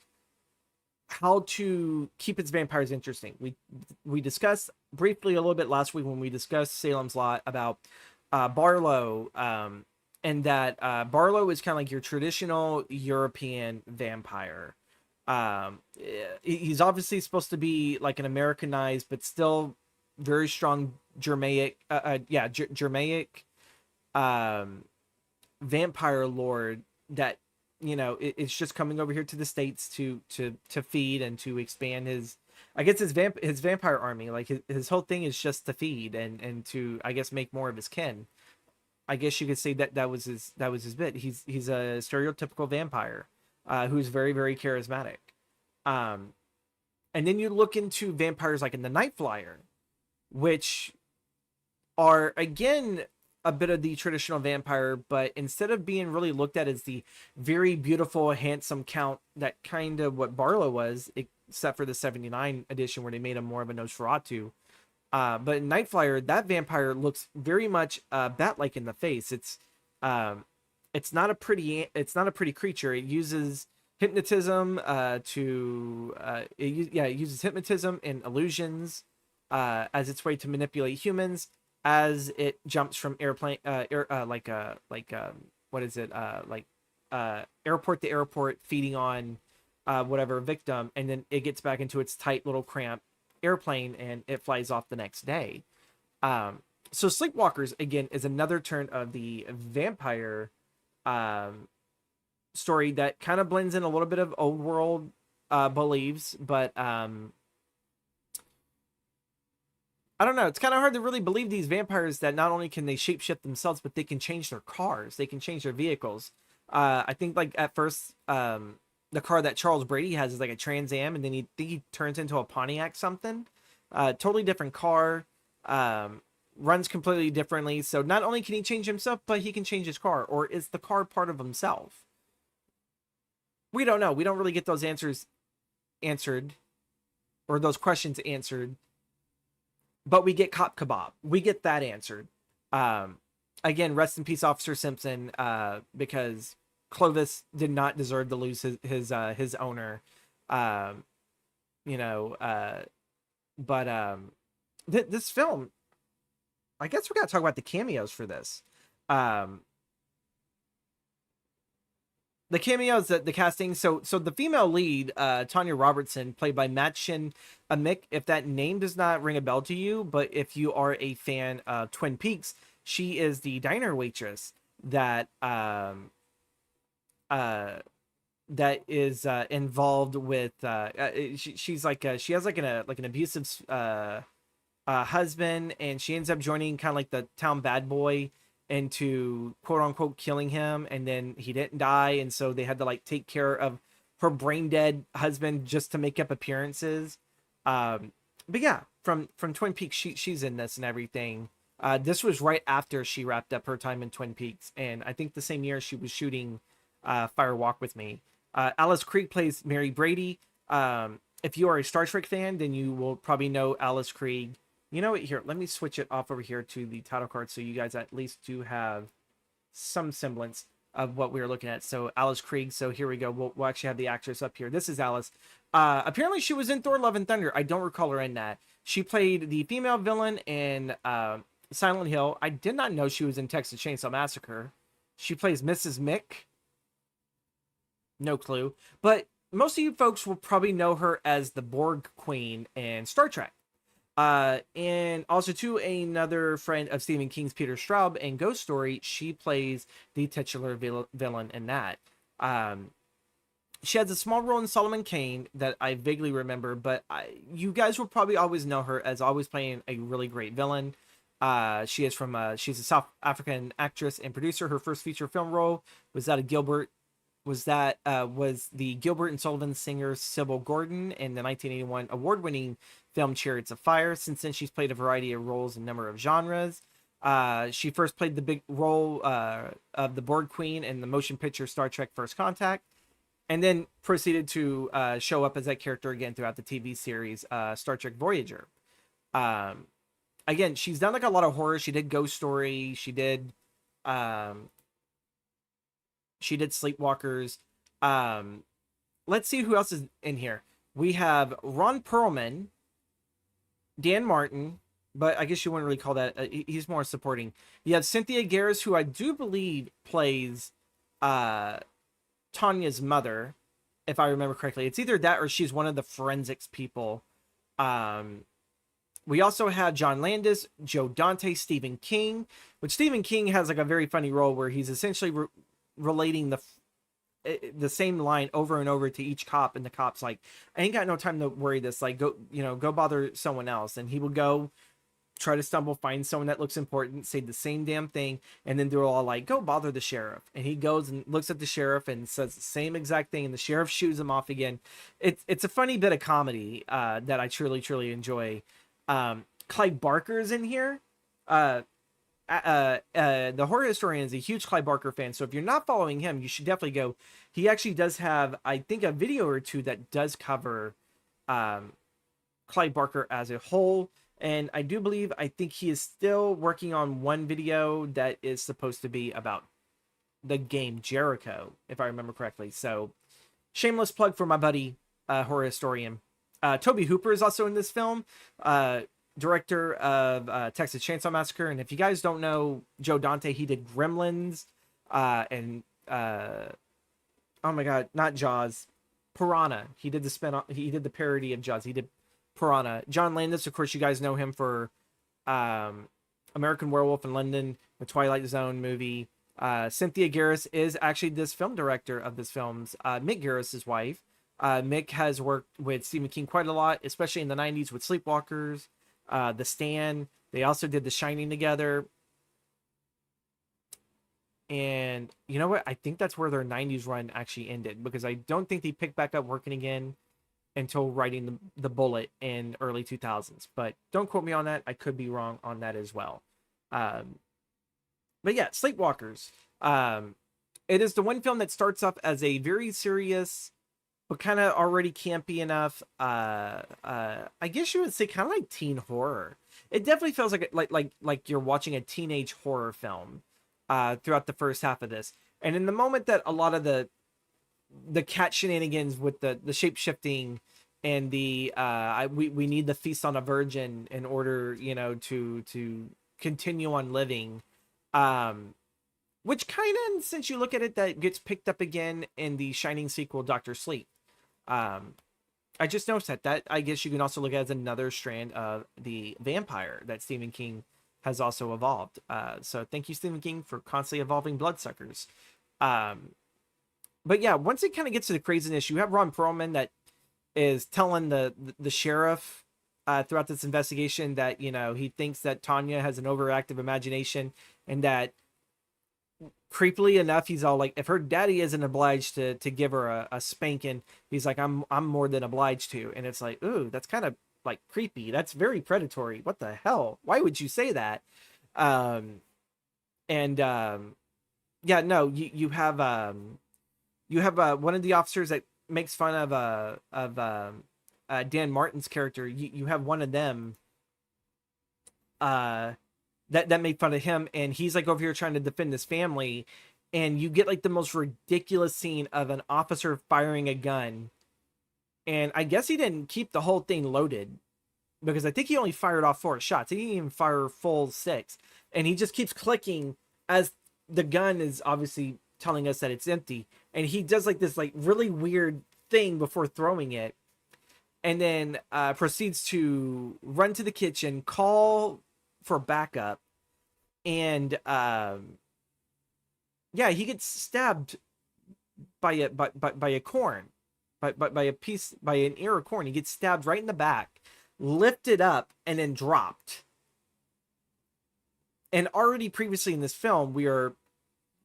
how to keep its vampires interesting. We discussed briefly a little bit last week when we discussed Salem's Lot about Barlow, and that Barlow is kind of like your traditional European vampire. He's obviously supposed to be like an Americanized, but still very strong Germanic, Germanic vampire lord that, you know, it's just coming over here to the States to feed and to expand his, I guess his vampire army. Like his whole thing is just to feed and to, I guess, make more of his kin. I guess you could say that was his bit. He's a stereotypical vampire who's very, very charismatic. And then you look into vampires like in the Night Flyer, which are again a bit of the traditional vampire, but instead of being really looked at as the very beautiful, handsome count that kind of what Barlow was, except for the 79 edition where they made him more of a Nosferatu, But in Night Flyer, that vampire looks very much bat-like in the face. It's not a pretty creature. It uses hypnotism it uses hypnotism and illusions as its way to manipulate humans as it jumps from airplane what is it airport to airport, feeding on whatever victim, and then it gets back into its tight little cramped airplane and it flies off the next day. So Sleepwalkers again is another turn of the vampire story that kind of blends in a little bit of old world beliefs, but I don't know. It's kind of hard to really believe these vampires that not only can they shapeshift themselves, but they can change their cars. They can change their vehicles. I think like at first, the car that Charles Brady has is like a Trans Am, and then he turns into a Pontiac something. Totally different car. Runs completely differently. So not only can he change himself, but he can change his car. Or is the car part of himself? We don't know. We don't really get those answers answered, or those questions answered. But we get Cop Kebab. We get that answered. Again, rest in peace, Officer Simpson, because Clovis did not deserve to lose his owner. This film, I guess we got to talk about the cameos for this. The cameos, the casting. So the female lead, Tanya Robertson, played by Mädchen Amick. If that name does not ring a bell to you, but if you are a fan of Twin Peaks, she is the diner waitress that that is involved with. She's like she has like an abusive husband, and she ends up joining kind of like the town bad boy into quote unquote killing him, and then he didn't die, and so they had to like take care of her brain dead husband just to make up appearances. But yeah, from Twin Peaks, she's in this and everything. This was right after she wrapped up her time in Twin Peaks, and I think the same year she was shooting Fire Walk with Me. Alice Krige plays Mary Brady. If you are a Star Trek fan, then you will probably know Alice Krige. You know what? Here, let me switch it off over here to the title card so you guys at least do have some semblance of what we're looking at. So Alice Krige. So here we go. We'll actually have the actress up here. This is Alice. Apparently she was in Thor: Love and Thunder. I don't recall her in that. She played the female villain in Silent Hill. I did not know she was in Texas Chainsaw Massacre. She plays Mrs. Mick. No clue. But most of you folks will probably know her as the Borg Queen in Star Trek. And also to another friend of Stephen King's, Peter Straub, in Ghost Story, she plays the titular villain in that. She has a small role in Solomon Kane that I vaguely remember, but you guys will probably always know her as always playing a really great villain. She's a South African actress and producer. Her first feature film role was that of was the Gilbert and Sullivan singer Sybil Gordon in the 1981 award-winning film Chariots of Fire. Since then, she's played a variety of roles in a number of genres. She first played the big role of the Borg Queen in the motion picture Star Trek First Contact, and then proceeded to show up as that character again throughout the TV series Star Trek Voyager. Again, she's done like a lot of horror. She did Ghost Story. She did Sleepwalkers. Let's see who else is in here. We have Ron Perlman, Dan Martin, but I guess you wouldn't really call that. He's more supporting. You have Cynthia Garris, who I do believe plays Tanya's mother, if I remember correctly. It's either that or she's one of the forensics people. We also have John Landis, Joe Dante, Stephen King, which Stephen King has like a very funny role where he's essentially relating the same line over and over to each cop, and the cop's like, I ain't got no time to worry this, like, go bother someone else. And he will go try to find someone that looks important, say the same damn thing, and then they're all like, go bother the sheriff. And he goes and looks at the sheriff and says the same exact thing, and the sheriff shoots him off again. It's a funny bit of comedy that I truly enjoy. Clive Barker's in here. The horror historian is a huge Clive Barker fan, so if you're not following him, you should definitely go. He actually does have, I think, a video or two that does cover Clive Barker as a whole, And I think he is still working on one video that is supposed to be about the game Jericho, if I remember correctly. So, shameless plug for my buddy, horror historian. Toby Hooper is also in this film, director of Texas Chainsaw Massacre. And if you guys don't know Joe Dante, he did Gremlins, and oh my god, not Jaws, Piranha. He did the spin. He did the parody of Jaws. He did Piranha. John Landis, of course, you guys know him for American Werewolf in London, the Twilight Zone movie. Cynthia Garris is actually this film director of this film's Mick Garris's wife. Mick has worked with Stephen King quite a lot, especially in the 90s with Sleepwalkers, The Stand. They also did The Shining together. And you know what? I think that's where their 90s run actually ended, because I don't think they picked back up working again until writing the Bullet in early 2000s. But don't quote me on that. I could be wrong on that as well. But yeah, Sleepwalkers. It is the one film that starts off as a very serious, but kind of already campy enough. I guess you would say kind of like teen horror. It definitely feels like you're watching a teenage horror film throughout the first half of this. And in the moment that a lot of the cat shenanigans with the shape shifting and the we need the feast on a virgin in order, you know, to continue on living, which kind of, since you look at it, that gets picked up again in the Shining sequel, Doctor Sleep. I just noticed that I guess you can also look at as another strand of the vampire that Stephen King has also evolved. So thank you, Stephen King, for constantly evolving bloodsuckers. But yeah, once it kind of gets to the craziness, you have Ron Perlman that is telling the sheriff throughout this investigation that, you know, he thinks that Tanya has an overactive imagination, and that creepily enough, he's all like, if her daddy isn't obliged to give her a spanking, he's like, I'm more than obliged to. And it's like, ooh, that's kind of like creepy. That's very predatory. What the hell? Why would you say that? Yeah, no, you have one of the officers that makes fun of Dan Martin's character. You have one of them that made fun of him, and he's like over here trying to defend his family, and you get like the most ridiculous scene of an officer firing a gun. And I guess he didn't keep the whole thing loaded, because I think he only fired off 4 shots. He didn't even fire full 6. And he just keeps clicking as the gun is obviously telling us that it's empty. And he does like this like really weird thing before throwing it. And then proceeds to run to the kitchen, call for backup. And yeah, he gets stabbed by a corn. By an ear of corn. He gets stabbed right in the back, lifted up, and then dropped. And already previously in this film, we are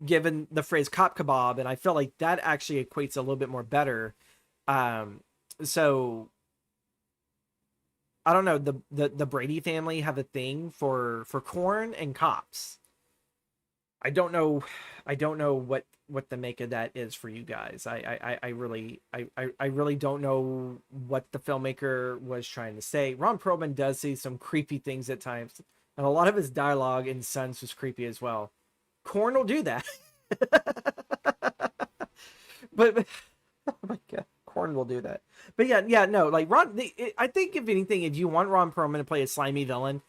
given the phrase cop kebab, and I felt like that actually equates a little bit more better. So I don't know, the Brady family have a thing for corn and cops. I don't know what the make of that is for you guys. I really don't know what the filmmaker was trying to say. Ron Perlman does say some creepy things at times, and a lot of his dialogue in Sons was creepy as well. Korn will do that. but oh my god, Korn will do that. But yeah, no, like I think if anything, if you want Ron Perlman to play a slimy villain,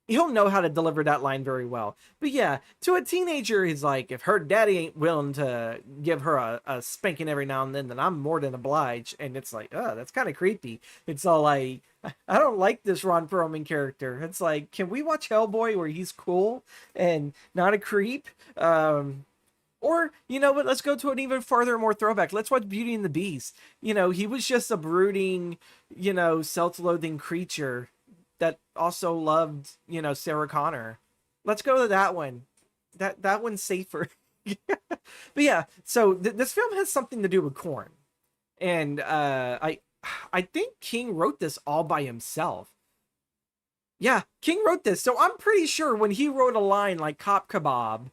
he'll know how to deliver that line very well. But yeah, to a teenager, he's like, if her daddy ain't willing to give her a spanking every now and then I'm more than obliged. And it's like, oh, that's kind of creepy. It's all like, I don't like this Ron Perlman character. It's like, can we watch Hellboy where he's cool and not a creep? Or, you know what, let's go to an even farther, more throwback. Let's watch Beauty and the Beast. You know, he was just a brooding, you know, self-loathing creature that also loved, you know, Sarah Connor. Let's go to that one. That one's safer. But yeah, so this film has something to do with corn. And I think King wrote this all by himself. Yeah, King wrote this. So I'm pretty sure when he wrote a line like cop kebab,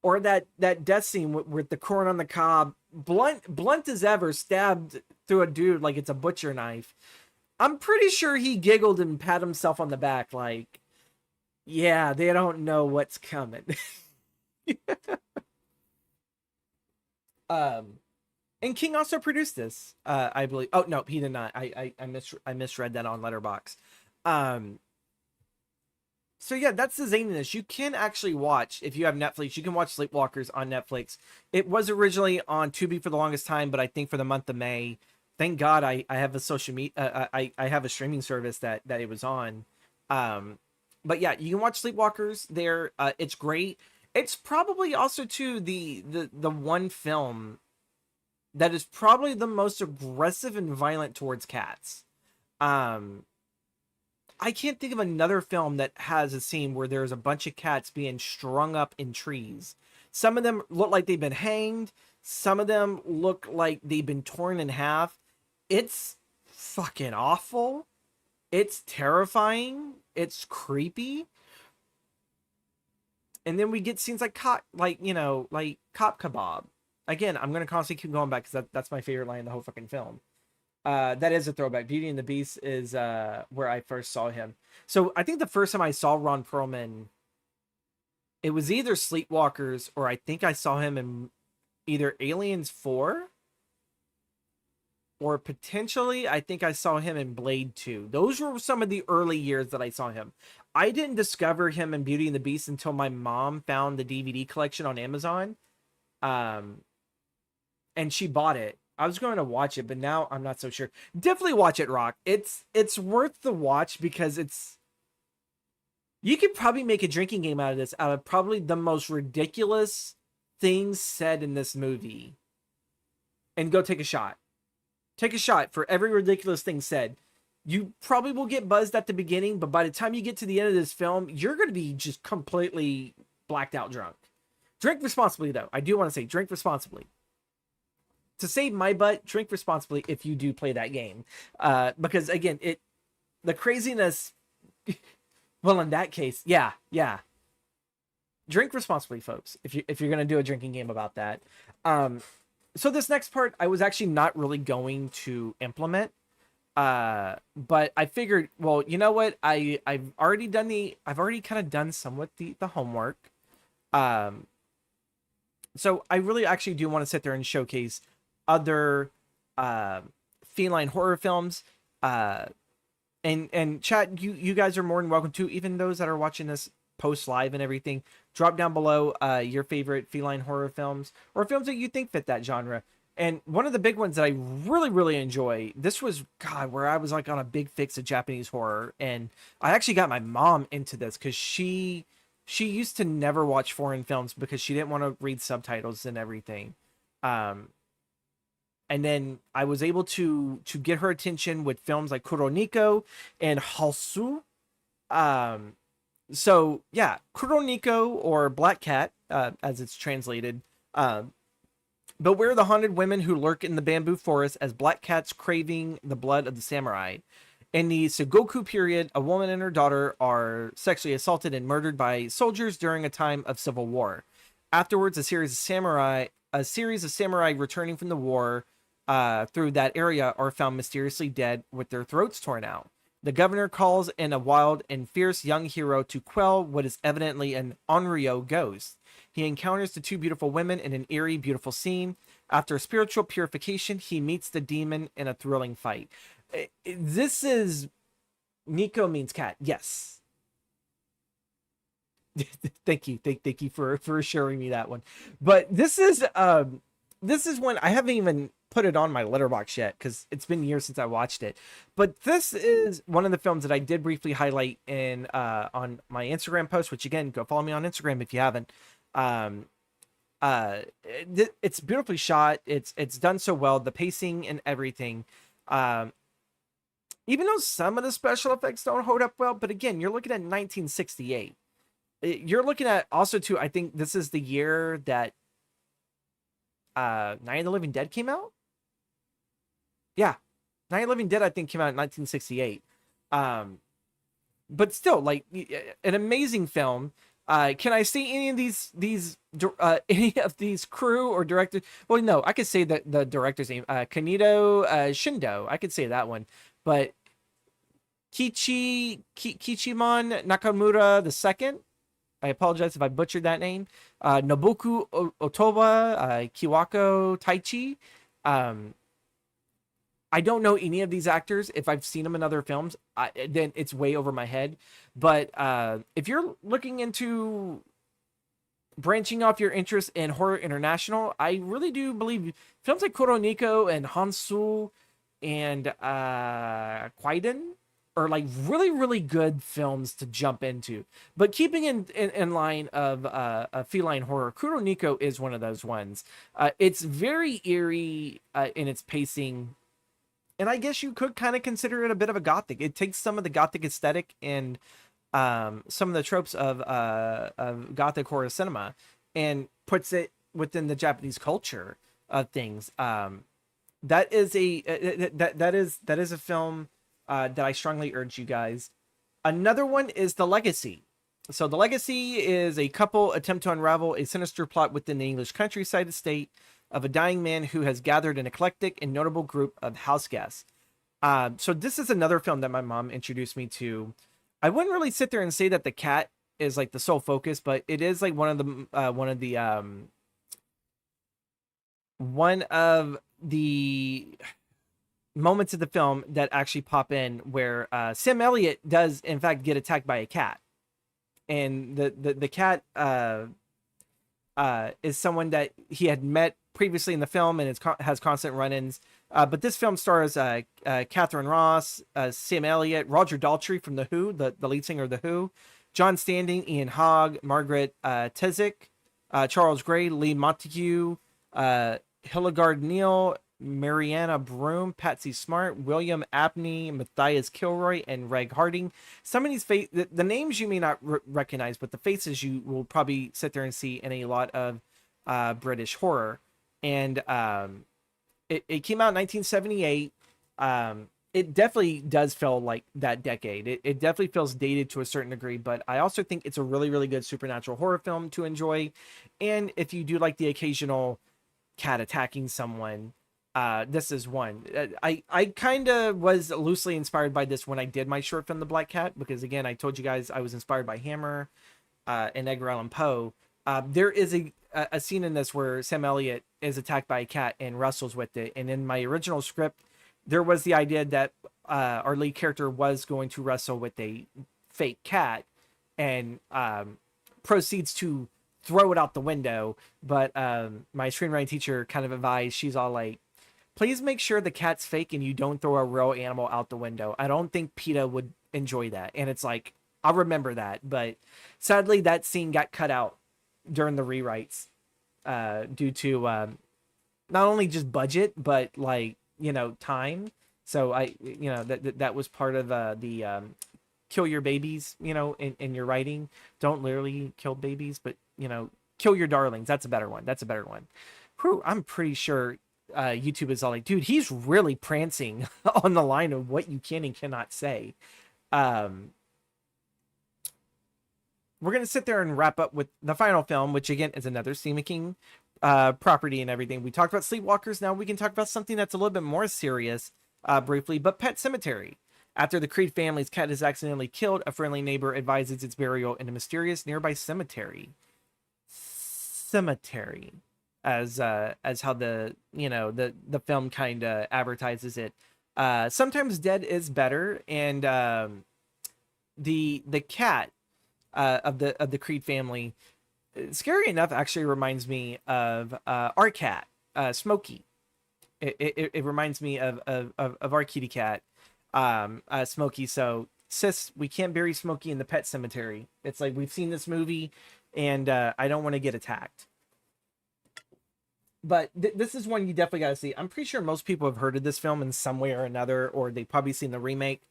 or that death scene with the corn on the cob, blunt as ever, stabbed through a dude like it's a butcher knife. I'm pretty sure he giggled and pat himself on the back like, yeah, they don't know what's coming. um and King also produced this, I believe. Oh no, he did not. I misread that on Letterbox. um So yeah, that's the zaniness. You can actually watch, if you have Netflix, you can watch Sleepwalkers on Netflix. It was originally on Tubi for the longest time, but I think for the month of May, thank God I have a social media, I have a streaming service that it was on. But yeah, you can watch Sleepwalkers there. It's great. It's probably also too the one film that is probably the most aggressive and violent towards cats. Um, I can't think of another film that has a scene where there's a bunch of cats being strung up in trees. Some of them look like they've been hanged. Some of them look like they've been torn in half. It's fucking awful. It's terrifying. It's creepy. And then we get scenes like like cop kebab. Again, I'm gonna constantly keep going back because that's my favorite line in the whole fucking film. That is a throwback. Beauty and the Beast is where I first saw him. So I think the first time I saw Ron Perlman, it was either Sleepwalkers or I think I saw him in either Aliens 4 or potentially I think I saw him in Blade 2. Those were some of the early years that I saw him. I didn't discover him in Beauty and the Beast until my mom found the DVD collection on Amazon. And she bought it. I was going to watch it, but now I'm not so sure. Definitely watch it, Rock. It's worth the watch because you could probably make a drinking game out of this, out of probably the most ridiculous things said in this movie. And go take a shot. Take a shot for every ridiculous thing said. You probably will get buzzed at the beginning, but by the time you get to the end of this film, you're going to be just completely blacked out drunk. Drink responsibly, though. I do want to say drink responsibly. To save my butt, drink responsibly if you do play that game. Because again, the craziness, well, in that case, yeah. Drink responsibly, folks, if you're gonna do a drinking game about that. So this next part, I was actually not really going to implement. But I figured, well, you know what? I've already kind of done somewhat the homework. So I really actually do want to sit there and showcase other feline horror films. And chat, you guys are more than welcome to, even those that are watching this post live and everything, drop down below your favorite feline horror films or films that you think fit that genre. And one of the big ones that I really, really enjoy, this was, God, where I was like on a big fix of Japanese horror. And I actually got my mom into this because she used to never watch foreign films because she didn't want to read subtitles and everything. And then I was able to get her attention with films like Kuroniko and Halsu. So yeah, Kuroniko, or Black Cat, as it's translated. Beware the haunted women who lurk in the bamboo forest as black cats craving the blood of the samurai. In the Sengoku period, a woman and her daughter are sexually assaulted and murdered by soldiers during a time of civil war. Afterwards, a series of samurai returning from the war through that area are found mysteriously dead with their throats torn out. The governor calls in a wild and fierce young hero to quell what is evidently an Onryo ghost. He encounters the two beautiful women in an eerie, beautiful scene. After spiritual purification, he meets the demon in a thrilling fight. This is... Nico means cat. Yes. Thank you. Thank you for assuring me that one. But this is when I haven't even put it on my letterbox yet because it's been years since I watched it. But this is one of the films that I did briefly highlight in on my Instagram post, which again, go follow me on Instagram if you haven't. It's beautifully shot. It's done so well. The pacing and everything. Even though some of the special effects don't hold up well, but again, you're looking at 1968. You're looking at also too, I think this is the year that Night of the Living Dead came out. Yeah, Night of the Living Dead I think came out in 1968. But still, like, an amazing film. Can I see any of these crew or directors? Well, no, I could say that the director's name, Kanito Shindo. I could say that one, but Kichimon Nakamura II. I apologize if I butchered that name. Nobuku Otoba, Kiwako Taichi. Um, I don't know any of these actors. If I've seen them in other films, then it's way over my head. But if you're looking into branching off your interest in horror international, I really do believe films like Kuroniko and Hansu and Kwiden are like really, really good films to jump into. But keeping in line of feline horror, Kuroniko is one of those ones. It's very eerie in its pacing. And I guess you could kind of consider it a bit of a gothic. It takes some of the gothic aesthetic and some of the tropes of gothic horror cinema and puts it within the Japanese culture of things. That is a film that I strongly urge you guys. Another one is The Legacy. So The Legacy is a couple attempt to unravel a sinister plot within the English countryside estate of a dying man who has gathered an eclectic and notable group of house guests. So this is another film that my mom introduced me to. I wouldn't really sit there and say that the cat is like the sole focus, but it is like one of the moments of the film that actually pop in where Sam Elliott does in fact get attacked by a cat, and the cat is someone that he had met previously in the film and has constant run-ins. But this film stars Catherine Ross, Sam Elliott, Roger Daltrey from The Who, the lead singer of The Who, John Standing, Ian Hogg, Margaret Tezik, Charles Gray, Lee Montague, Hilligard Neal, Mariana Broom, Patsy Smart, William Abney, Matthias Kilroy, and Reg Harding. Some of these the names you may not recognize, but the faces you will probably sit there and see in a lot of British horror. And it came out in 1978. It definitely does feel like that decade. It definitely feels dated to a certain degree, but I also think it's a really, really good supernatural horror film to enjoy. And if you do like the occasional cat attacking someone, this is one. I kind of was loosely inspired by this when I did my short film, The Black Cat, because again, I told you guys I was inspired by Hammer and Edgar Allan Poe. There is a scene in this where Sam Elliott is attacked by a cat and wrestles with it. And in my original script, there was the idea that our lead character was going to wrestle with a fake cat and proceeds to throw it out the window. But my screenwriting teacher kind of advised, she's all like, please make sure the cat's fake and you don't throw a real animal out the window. I don't think PETA would enjoy that. And it's like, I'll remember that. But sadly, that scene got cut out during the rewrites due to not only just budget, but like, time. So that was part of the kill your babies, in your writing. Don't literally kill babies, but, kill your darlings. That's a better one. Whew, I'm pretty sure YouTube is all like, dude, he's really prancing on the line of what you can and cannot say. We're going to sit there and wrap up with the final film, which again is another Stephen King property and everything. We talked about Sleepwalkers. Now we can talk about something that's a little bit more serious briefly, but Pet Sematary. After the Creed family's cat is accidentally killed, a friendly neighbor advises its burial in a mysterious nearby cemetery. Cemetery, as how the film kind of advertises it. Sometimes dead is better, and the cat of the Creed family, scary enough, actually reminds me of our cat, Smokey. It reminds me of our kitty cat, Smokey. So, sis, we can't bury Smokey in the pet cemetery. It's like, we've seen this movie, and I don't want to get attacked. But this is one you definitely got to see. I'm pretty sure most people have heard of this film in some way or another, or they've probably seen the remake.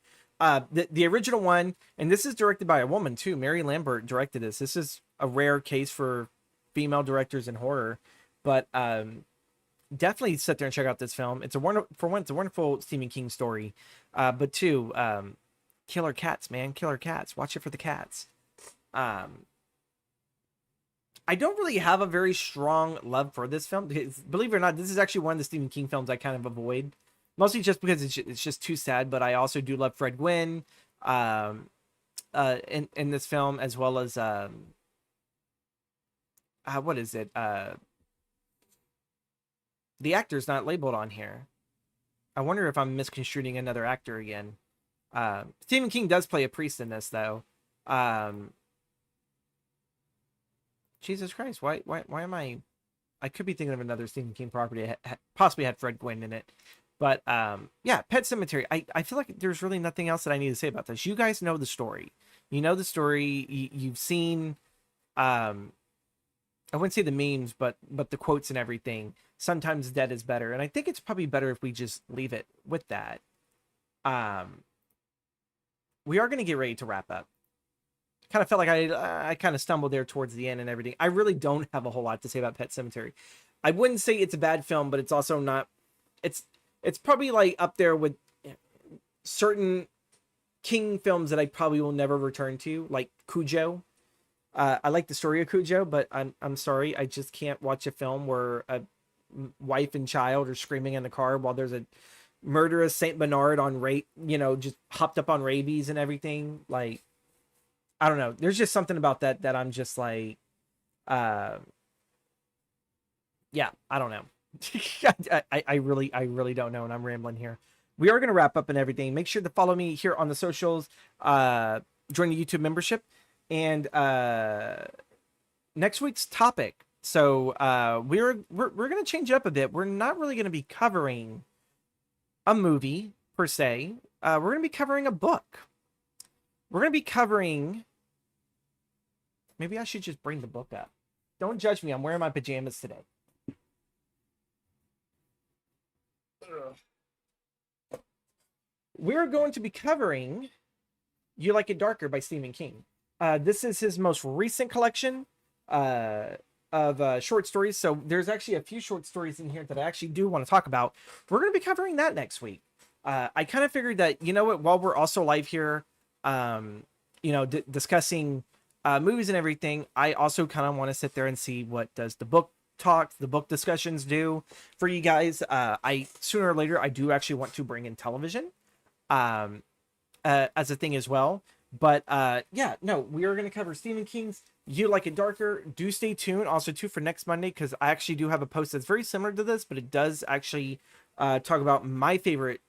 The original one, and this is directed by a woman too. Mary Lambert directed this. This is a rare case for female directors in horror, but definitely sit there and check out this film. It's a wonderful Stephen King story. But two, killer cats, man, killer cats. Watch it for the cats. I don't really have a very strong love for this film because, believe it or not, this is actually one of the Stephen King films I kind of avoid. Mostly just because it's just too sad, but I also do love Fred Gwynn. in this film, as well as what is it? The actor's not labeled on here. I wonder if I'm misconstruing another actor again. Stephen King does play a priest in this, though. Jesus Christ, why am I could be thinking of another Stephen King property that possibly had Fred Gwynn in it. But yeah, Pet Sematary. I feel like there's really nothing else that I need to say about this. You guys know the story. You know the story. You've seen I wouldn't say the memes, but the quotes and everything. Sometimes dead is better, and I think it's probably better if we just leave it with that. We are going to get ready to wrap up. Kind of felt like I kind of stumbled there towards the end and everything. I really don't have a whole lot to say about Pet Sematary. I wouldn't say it's a bad film, but it's also not. It's probably like up there with certain King films that I probably will never return to, like Cujo. I like the story of Cujo, but I'm sorry, I just can't watch a film where a wife and child are screaming in the car while there's a murderous Saint Bernard on just hopped up on rabies and everything. Like, I don't know. There's just something about that I'm just like, yeah, I don't know. I really don't know, and I'm rambling here. We are going to wrap up and everything. Make sure to follow me here on the socials. Join the YouTube membership. And next week's topic. So we're going to change it up a bit. We're not really going to be covering a movie per se. We're going to be covering a book. We're going to be covering. Maybe I should just bring the book up. Don't judge me. I'm wearing my pajamas today. We're going to be covering You Like It Darker by Stephen King. This is his most recent collection of short stories. So there's actually a few short stories in here that I actually do want to talk about. We're going to be covering that next week. I kind of figured that, you know what, while we're also live here, discussing movies and everything, I also kind of want to sit there and see what does the book talks, the book discussions do for you guys. I sooner or later, I do actually want to bring in television as a thing as well. But yeah, no, we are going to cover Stephen King's You Like It Darker. Do stay tuned also too for next Monday, because I actually do have a post that's very similar to this, but it does actually talk about my favorite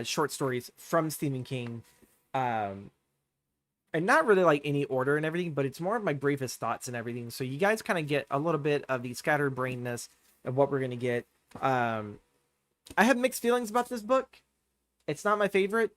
short stories from Stephen King. And not really like any order and everything, but it's more of my briefest thoughts and everything. So you guys kind of get a little bit of the scattered brainness of what we're going to get. I have mixed feelings about this book. It's not my favorite.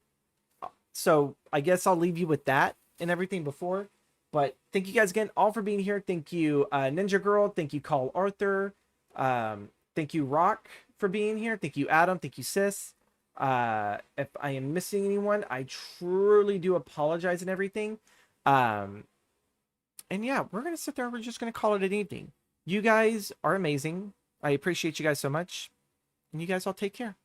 So I guess I'll leave you with that and everything before. But thank you guys again all for being here. Thank you, Ninja Girl. Thank you, Call Arthur. Thank you, Rock, for being here. Thank you, Adam. Thank you, Sis. If I am missing anyone, I truly do apologize and everything. And yeah, we're going to sit there. We're just going to call it an evening. You guys are amazing. I appreciate you guys so much. And you guys all take care.